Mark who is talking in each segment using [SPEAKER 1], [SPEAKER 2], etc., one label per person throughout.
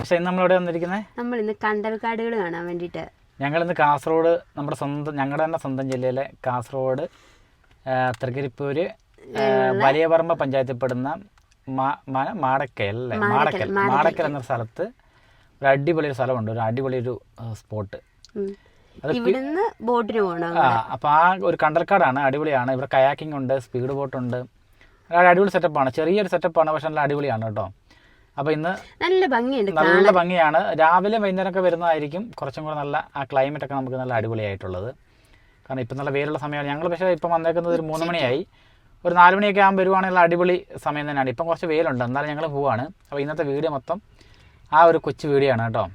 [SPEAKER 1] പക്ഷേ ഇന്ന് നമ്മളിവിടെ വന്നിരിക്കുന്നത്
[SPEAKER 2] നമ്മളിന്ന് കണ്ടൽക്കാടുകൾ കാണാൻ വേണ്ടിയിട്ട്.
[SPEAKER 1] ഞങ്ങളിന്ന് കാസർഗോഡ്, ഞങ്ങളുടെ തന്നെ സ്വന്തം ജില്ലയിലെ കാസർഗോഡ് തൃക്കരിപ്പൂര് വലിയ പറമ്പ പഞ്ചായത്തിൽ പെടുന്ന മാടക്കൽ എന്ന സ്ഥലത്ത് ഒരു അടിപൊളി ഒരു സ്ഥലമുണ്ട്, ഒരു അടിപൊളി ഒരു സ്പോട്ട്.
[SPEAKER 2] ഇവിടുന്ന് ബോട്ടിന് പോകണം.
[SPEAKER 1] അപ്പോൾ ആ ഒരു കണ്ടൽക്കാടാണ്, അടിപൊളിയാണ്. ഇവിടെ കയാക്കിംഗ് ഉണ്ട്, സ്പീഡ് ബോട്ടുണ്ട്, അടിപൊളി സെറ്റപ്പാണ്. ചെറിയൊരു സെറ്റപ്പാണ്, പക്ഷെ നല്ല അടിപൊളിയാണ് കേട്ടോ. അപ്പോൾ ഇന്ന്
[SPEAKER 2] നല്ല ഭംഗിയുണ്ട്,
[SPEAKER 1] നല്ല ഭംഗിയാണ്. രാവിലെ വൈകുന്നേരമൊക്കെ വരുന്നതായിരിക്കും കുറച്ചും കൂടെ നല്ല ആ ക്ലൈമറ്റൊക്കെ നമുക്ക് നല്ല അടിപൊളിയായിട്ടുള്ളത്. കാരണം ഇപ്പം നല്ല വെയിലുള്ള സമയമാണ്. ഞങ്ങൾ പക്ഷേ ഇപ്പം വന്നേക്കുന്നത് ഒരു 3 മണിയായി. ഒരു 4 മണിയൊക്കെ ആകുമ്പോൾ വരുവാണെങ്കിൽ അടിപൊളി സമയം തന്നെയാണ്. ഇപ്പം കുറച്ച് വെയിലുണ്ട്, എന്നാലും ഞങ്ങൾ പോവാണ്. അപ്പോൾ ഇന്നത്തെ വീഡിയോ മൊത്തം ആ ഒരു കൊച്ചു വീഡിയോ ആണ് കേട്ടോ.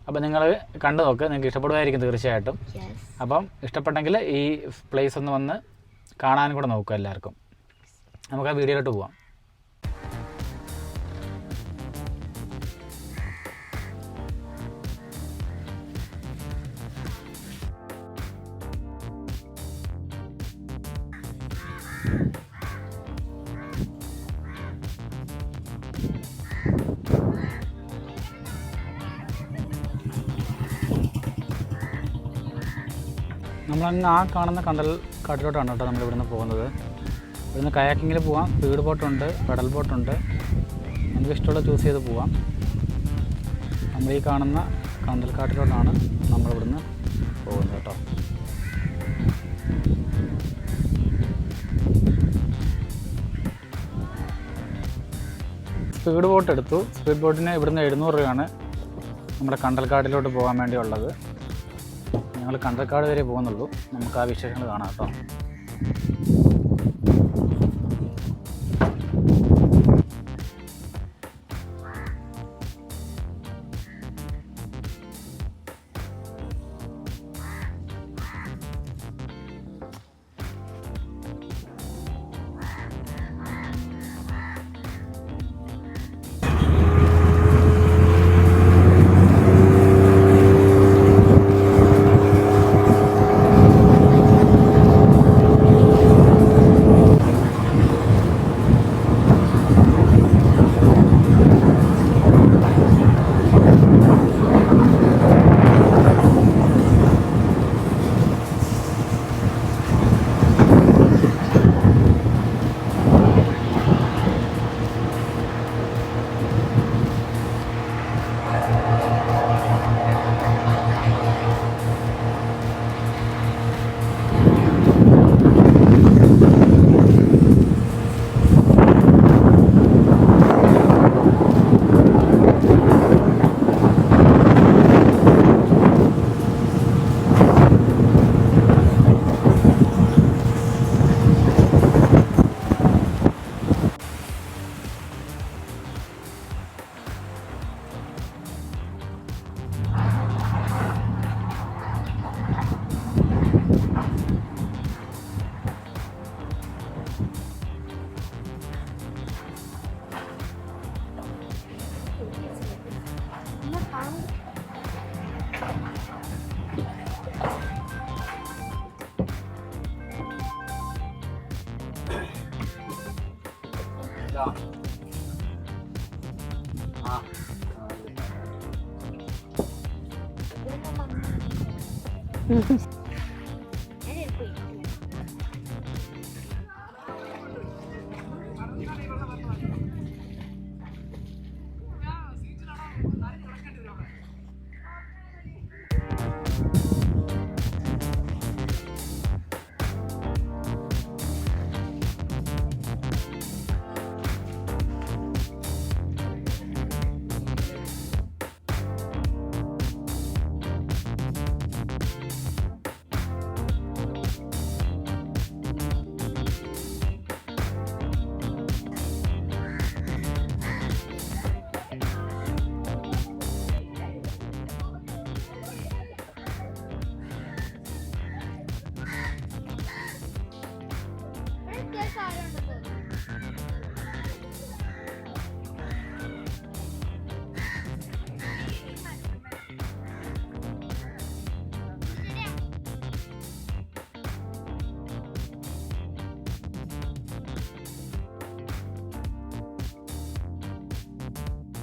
[SPEAKER 1] അപ്പോൾ നിങ്ങൾ കണ്ടു നോക്ക്, നിങ്ങൾക്ക് ഇഷ്ടപ്പെടുമായിരിക്കും തീർച്ചയായിട്ടും. അപ്പം ഇഷ്ടപ്പെട്ടെങ്കിൽ ഈ പ്ലേസ് ഒന്ന് വന്ന് കാണാനും കൂടെ നോക്കുക എല്ലാവർക്കും. നമുക്ക് ആ വീഡിയോയിലോട്ട് പോവാം. നമ്മളന്ന് ആ കാണുന്ന കാട്ടിലോട്ടാണ് കേട്ടോ നമ്മൾ ഇവിടുന്ന് പോകുന്നത്. ഇവിടുന്ന് കയാക്കിങ്ങിൽ പോവാം, സ്പീഡ് ബോട്ടുണ്ട്, പെഡൽ ബോട്ടുണ്ട്, നമുക്ക് ഇഷ്ടമുള്ള ചൂസ് ചെയ്ത് പോവാം. നമ്മൾ ഈ കാണുന്ന കണ്ടൽക്കാട്ടിലോട്ടാണ് നമ്മളിവിടുന്ന് പോകുന്നത് കേട്ടോ. സ്പീഡ് ബോട്ട് എടുത്തു. സ്പീഡ് ബോട്ടിന് ഇവിടുന്ന് 700 രൂപയാണ് നമ്മുടെ കണ്ടൽക്കാട്ടിലോട്ട് പോകാൻ വേണ്ടിയുള്ളത്. ഞങ്ങൾ കണ്ടൽക്കാട് വരെ പോകുന്നുള്ളൂ. നമുക്ക് ആ വിശേഷങ്ങൾ കാണാം കേട്ടോ.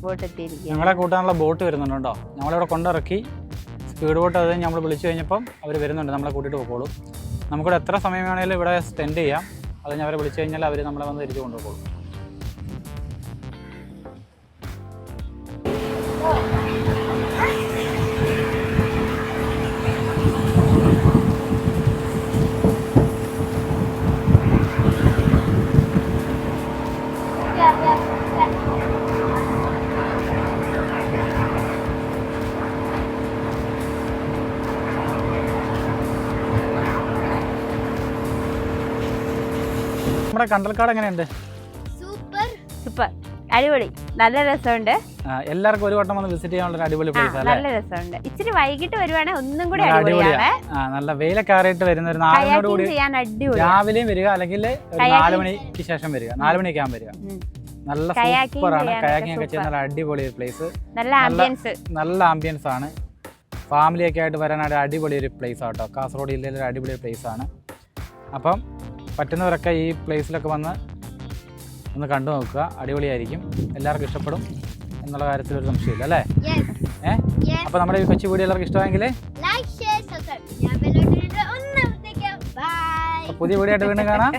[SPEAKER 2] ബോട്ട് എത്തിയിരിക്കുക.
[SPEAKER 1] ഞങ്ങളെ കൂട്ടാനുള്ള ബോട്ട് വരുന്നുണ്ട് കേട്ടോ. ഞങ്ങളിവിടെ കൊണ്ടിറക്കി സ്പീഡ് ബോട്ട് അത് നമ്മൾ വിളിച്ചു കഴിഞ്ഞപ്പം അവർ വരുന്നുണ്ട്, നമ്മളെ കൂട്ടിയിട്ട് പോയിക്കോളും. നമുക്കിവിടെ എത്ര സമയം വേണമെങ്കിലും ഇവിടെ സ്പെൻഡ് ചെയ്യാം. അത് ഞാൻ അവരെ വിളിച്ചു കഴിഞ്ഞാൽ അവർ നമ്മളെ വന്ന് തിരിച്ചു കൊണ്ടുപോകും. നമ്മുടെ കണ്ടൽക്കാട് എങ്ങനെയുണ്ട്?
[SPEAKER 2] സൂപ്പർ, അടിപൊളി, നല്ല രസമുണ്ട്.
[SPEAKER 1] എല്ലാവർക്കും ഒരു വട്ടം വന്ന് വിസിറ്റ് ചെയ്യാനുള്ള അടിപൊളി പ്ലേസ് അല്ലേ?
[SPEAKER 2] നല്ല രസമുണ്ട്. ഇച്ചിരി വൈകിട്ട് വരുവാണെങ്കിൽ ഒന്നും കൂടി
[SPEAKER 1] അടിപൊളിയാണ്. നല്ല വെയിലൊക്കെ ആറിയിട്ട് വരുന്ന ഒരു 4 മണിയോട് കൂടി രാവിലെയും വരിക, അല്ലെങ്കിൽ 4 മണിക്ക് ശേഷം വരിക, 4 മണിയൊക്കെ ആകുമ്പോൾ വരിക. നല്ല സൂപ്പറാണ്. കയാക്കിംഗ് ഒക്കെ ചെയ്യുന്ന നല്ല അടിപൊളി പ്ലേസ്, നല്ല ആംബിയൻസ് ആണ്. ഫാമിലിയൊക്കെ ആയിട്ട് വരാനായിട്ട് അടിപൊളി ഒരു പ്ലേസ് ആട്ടോ. കാസർഗോഡ് ജില്ലയിലെ ഒരു അടിപൊളി പ്ലേസ് ആണ്. അപ്പം പറ്റുന്നവരൊക്കെ ഈ പ്ലേസിലൊക്കെ വന്ന് ഒന്ന് കണ്ടു നോക്കുക. അടിപൊളിയായിരിക്കും, എല്ലാവർക്കും ഇഷ്ടപ്പെടും എന്നുള്ള കാര്യത്തിൽ ഒരു സംശയമില്ല അല്ലേ? അപ്പോൾ നമ്മുടെ ഈ കൊച്ചു വീഡിയോ എല്ലാവർക്കും ഇഷ്ടമായെങ്കിൽ പുതിയ വീഡിയോ ആയിട്ട് വീണ്ടും കാണാം.